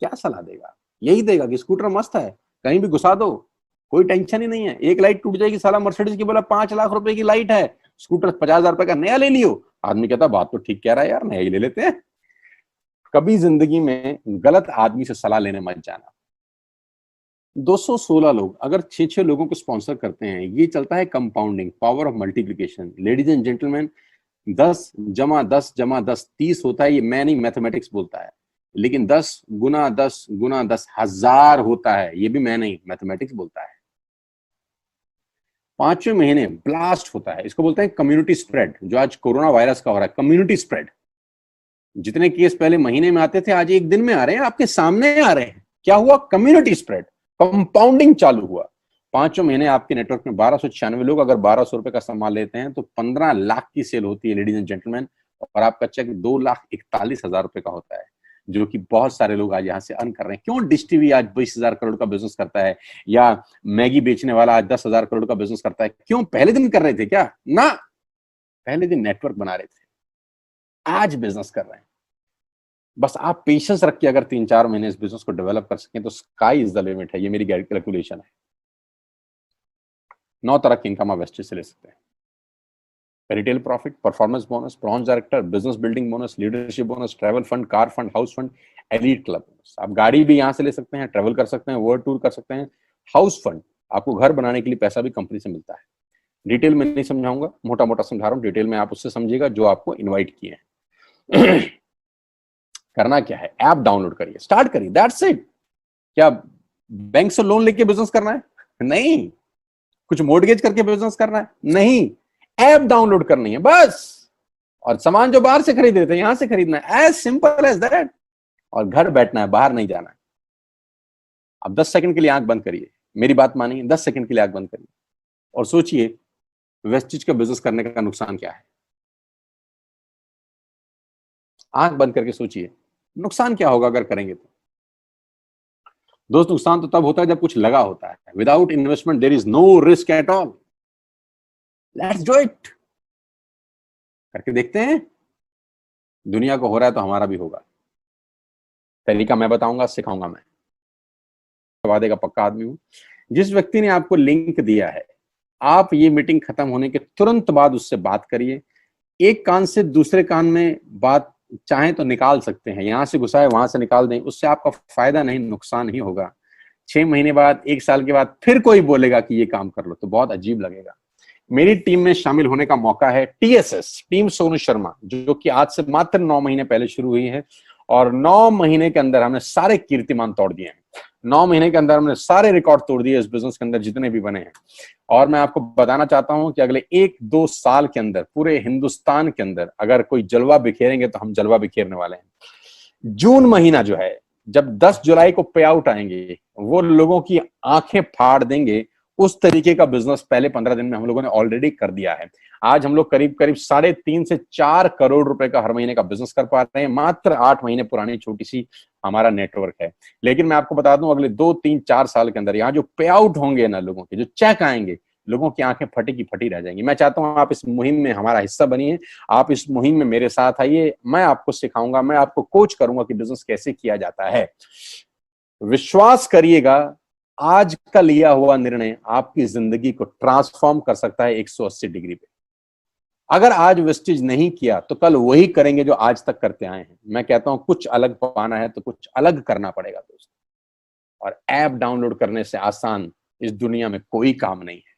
क्या सलाह देगा? यही देगा कि स्कूटर मस्त है, कहीं भी घुसा दो, कोई टेंशन ही नहीं है। एक लाइट टूट जाएगी, साला मर्सिडीज की बोला 5 लाख रुपए की लाइट है, स्कूटर 50,000 रुपए का नया ले लियो। आदमी कहता बात तो ठीक कह रहा है यार, नया ही ले लेते हैं। कभी जिंदगी में गलत आदमी से सलाह लेने मत जाना। 216 लोग अगर 6 लोगों को स्पॉन्सर करते हैं, ये चलता है compounding, power of multiplication. Ladies and gentleman, 10 जमा 10 जमा 10 30 होता है। ये मैं नहीं, मैथमेटिक्स बोलता है। लेकिन 10 गुना 10 गुना 10 1000 होता है। ये भी मैं नहीं, मैथमेटिक्स बोलता है। 5वें महीने ब्लास्ट होता है, इसको बोलते हैं कम्युनिटी स्प्रेड। जो आज कोरोना वायरस का हो रहा है, कम्युनिटी स्प्रेड। जितने केस पहले महीने में आते थे, आज एक दिन में आ रहे हैं, आपके सामने आ रहे हैं। क्या हुआ? कम्युनिटी स्प्रेड, कंपाउंडिंग चालू हुआ। 5वें महीने आपके नेटवर्क में 1,296 लोग अगर 1,200 रुपए का सामान लेते हैं तो 15 लाख की सेल होती है, लेडीज एंड जेंटलमैन। और आपका चेक 2,41,000 रुपए का होता है, जो कि बहुत सारे लोग आज यहां से अर्न कर रहे हैं। क्यों डिश टीवी आज 20,000 करोड़ का बिजनेस करता है, या मैगी बेचने वाला आज 10,000 करोड़ का बिजनेस करता है? क्यों? पहले दिन कर रहे थे क्या? ना, पहले दिन नेटवर्क बना रहे थे, आज बिजनेस कर रहे हैं। बस आप पेशेंस रख के अगर 3-4 महीने इस बिजनेस को डेवलप कर सकें तो स्काई इज द लिमिट है। ये मेरी कैलकुलेशन है। 9 तरह की इनकम आप वेस्टेज से ले सकते हैं। Retail profit, performance bonus, bronze director, business building bonus, leadership bonus, travel fund, car fund, house fund, elite club bonus. आप गाड़ी भी यहाँ से ले सकते हैं, ट्रैवल कर सकते हैं, वर्ल्ड टूर कर सकते हैं। हाउस फंड, आपको घर बनाने के लिए पैसा भी कंपनी से मिलता है। डिटेल में नहीं समझाऊंगा, मोटा मोटा समझा रहा हूँ, डिटेल में आप उससे समझिएगा जो आपको इन्वाइट किए हैं। करना क्या है, ऐप डाउनलोड करिए, स्टार्ट करिए, दैट्स इट। क्या बैंक से लोन लेके बिजनेस करना है? नहीं। कुछ मोर्टगेज करके बिजनेस करना है? नहीं। ऐप डाउनलोड करनी है बस, और सामान जो बाहर से खरीद रहे थे यहां से खरीदना है, एज सिंपल एज दैट। और घर बैठना है, बाहर नहीं जाना है। अब 10 सेकंड के लिए आंख बंद करिए, मेरी बात मानिए, 10 सेकंड के लिए आंख बंद करिए और सोचिए वेस्टेज का बिजनेस करने का नुकसान क्या है। आंख बंद करके सोचिए नुकसान क्या होगा अगर करेंगे तो। दोस्त, नुकसान तो तब होता है जब कुछ लगा होता है। Without investment there is no risk at all. Let's do it. करके देखते हैं, दुनिया को हो रहा है तो हमारा भी होगा। तरीका मैं बताऊंगा, सिखाऊंगा मैं, वादे का पक्का आदमी हूं। जिस व्यक्ति ने आपको लिंक दिया है, आप ये मीटिंग खत्म होने के तुरंत बाद उससे बात करिए। एक कान से दूसरे कान में बात चाहें तो निकाल सकते हैं, यहां से घुसाए वहां से निकाल दें, उससे आपका फायदा नहीं नुकसान ही होगा। 6 महीने बाद, 1 साल के बाद फिर कोई बोलेगा कि ये काम कर लो तो बहुत अजीब लगेगा। मेरी टीम में शामिल होने का मौका है टीएसएस, टीम सोनू शर्मा, जो कि आज से मात्र 9 महीने पहले शुरू हुई है। और 9 महीने के अंदर हमने सारे कीर्तिमान तोड़ दिए हैं। 9 महीने के अंदर हमने सारे रिकॉर्ड तोड़ दिए इस बिजनेस के अंदर जितने भी बने हैं। और मैं आपको बताना चाहता हूं कि अगले 1-2 साल के अंदर पूरे हिंदुस्तान के अंदर अगर कोई जलवा बिखेरेंगे तो हम जलवा बिखेरने वाले हैं। जून महीना जो है, जब 10 जुलाई को पे आउट आएंगे, वो लोगों की आंखें फाड़ देंगे। उस तरीके का बिजनेस पहले 15 दिन में हम लोगों ने ऑलरेडी कर दिया है। आज हम लोग करीब करीब 3.5 से 4 करोड़ रुपए का हर महीने का बिजनेस कर पा रहे हैं। मात्र 8 महीने पुरानी छोटी सी हमारा नेटवर्क है। लेकिन मैं आपको बता दूं, अगले 2-3-4 साल के अंदर यहाँ जो पे आउट होंगे ना, लोगों के जो चेक आएंगे, लोगों की आंखें फटी की फटी रह जाएंगी। मैं चाहता हूं आप इस मुहिम में हमारा हिस्सा बनिए, आप इस मुहिम में मेरे साथ आइए। मैं आपको सिखाऊंगा, मैं आपको कोच करूंगा कि बिजनेस कैसे किया जाता है। विश्वास करिएगा, आज का लिया हुआ निर्णय आपकी जिंदगी को ट्रांसफॉर्म कर सकता है 180 डिग्री पे। अगर आज वेस्टेज नहीं किया तो कल वही करेंगे जो आज तक करते आए हैं। मैं कहता हूं कुछ अलग पाना है तो कुछ अलग करना पड़ेगा दोस्त। और ऐप डाउनलोड करने से आसान इस दुनिया में कोई काम नहीं है।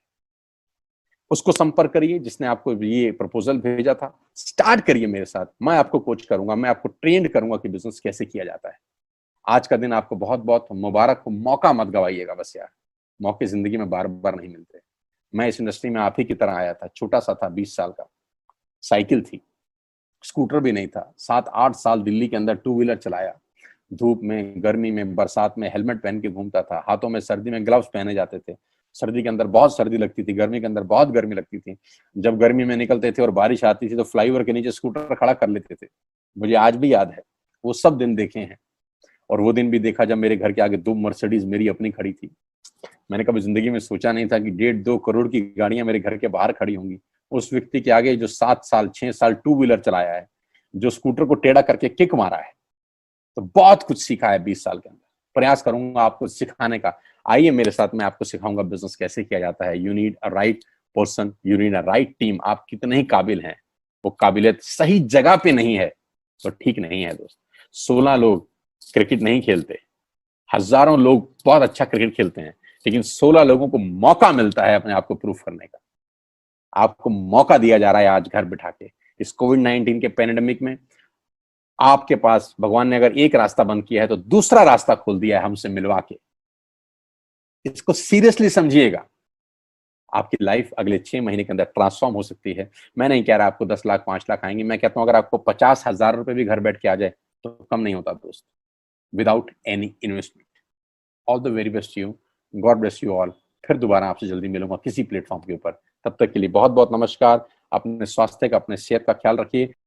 उसको संपर्क करिए जिसने आपको ये प्रपोजल भेजा था। स्टार्ट करिए मेरे साथ, मैं आपको कोच करूंगा, मैं आपको ट्रेंड करूंगा कि बिजनेस कैसे किया जाता है। आज का दिन आपको बहुत बहुत मुबारक हो। मौका मत गवाइएगा बस यार, मौके जिंदगी में बार बार नहीं मिलते। मैं इस इंडस्ट्री में आप ही की तरह आया था, छोटा सा था, 20 साल का, साइकिल थी, स्कूटर भी नहीं था। 7-8 साल दिल्ली के अंदर टू व्हीलर चलाया, धूप में, गर्मी में, बरसात में हेलमेट पहन के घूमता था, हाथों में सर्दी में ग्लव्स पहने जाते थे। सर्दी के अंदर बहुत सर्दी लगती थी, गर्मी के अंदर बहुत गर्मी लगती थी। जब गर्मी में निकलते थे और बारिश आती थी तो फ्लाईओवर के नीचे स्कूटर खड़ा कर लेते थे। मुझे आज भी याद है, वो सब दिन देखे हैं। और वो दिन भी देखा जब मेरे घर के आगे 2 मर्सिडीज मेरी अपनी खड़ी थी। मैंने कभी जिंदगी में सोचा नहीं था कि 1.5-2 करोड़ की गाड़ियां मेरे घर के बाहर खड़ी होंगी। उस व्यक्ति के आगे जो 7 साल 6 साल टू व्हीलर चलाया है, जो स्कूटर को टेढ़ा करके किक मारा है, तो बहुत कुछ सीखा है 20 साल के अंदर। प्रयास करूंगा आपको सिखाने का। आइए मेरे साथ, मैं आपको सिखाऊंगा बिजनेस कैसे किया जाता है। You need a right person, you need a right team. आप कितने ही काबिल हैं, वो काबिलियत सही जगह पे नहीं है तो ठीक नहीं है दोस्त। 16 लोग क्रिकेट नहीं खेलते, हजारों लोग बहुत अच्छा क्रिकेट खेलते हैं, लेकिन 16 लोगों को मौका मिलता है अपने आप को प्रूफ करने का। आपको मौका दिया जा रहा है आज घर बिठा के। इस कोविड-19 के पैंडेमिक में आपके पास भगवान ने अगर एक रास्ता बंद किया है तो दूसरा रास्ता खोल दिया है हमसे मिलवा के। इसको सीरियसली समझिएगा। आपकी लाइफ अगले 6 महीने के अंदर ट्रांसफॉर्म हो सकती है। मैं नहीं कह रहा आपको 10 लाख 5 लाख आएंगे, मैं कहता हूं अगर आपको 50,000 रुपए भी घर बैठ के आ जाए तो कम नहीं होता दोस्त, without any investment. All the very best you, God bless you all. फिर दोबारा आपसे जल्दी मिलूंगा किसी प्लेटफॉर्म के ऊपर। तब तक के लिए बहुत बहुत नमस्कार। अपने स्वास्थ्य का, अपने सेहत का ख्याल रखिए।